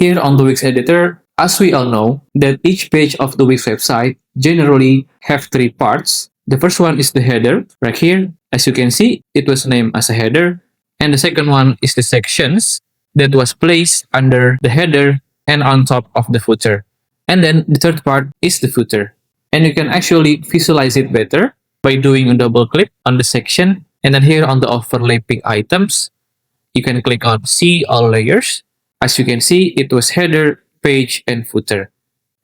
Here on the WIX editor, as we all know, that each page of the WIX website generally have three parts. The first one is the header, right here. As you can see, it was named as a header. And the second one is the sections that was placed under the header and on top of the footer. And then the third part is the footer. And you can actually visualize it better by doing a double click on the section. And then here on the overlapping items, you can click on see all layers. As you can see, it was header, page, and footer.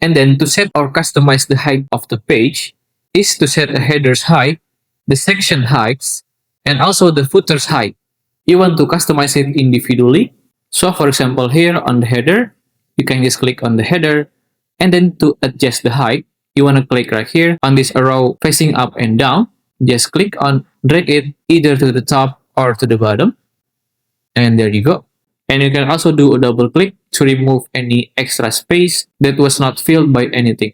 And then to set or customize the height of the page is to set a header's height, the section heights, and also the footer's height. You want to customize it individually. So for example, here on the header, you can just click on the header, and then to adjust the height, you want to click right here on this arrow facing up and down. Just click on drag it either to the top or to the bottom. And there you go. And you can also do a double click to remove any extra space that was not filled by anything.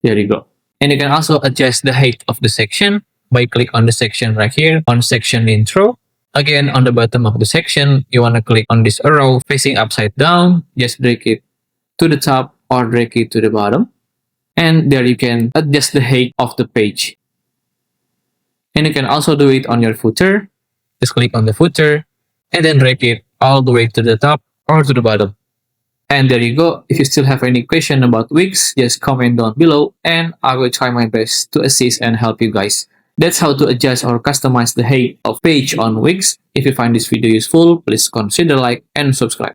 There you go. And you can also adjust the height of the section by click on the section right here on section intro. Again, on the bottom of the section, you want to click on this arrow facing upside down. Just drag it to the top or drag it to the bottom. And there you can adjust the height of the page. And you can also do it on your footer. Just click on the footer and then drag it all the way to the top or to the bottom. And there you go. If you still have any question about WIX, just comment down below and I will try my best to assist and help you guys. That's how to adjust or customize the height of page on WIX. If you find this video useful, please consider like and subscribe.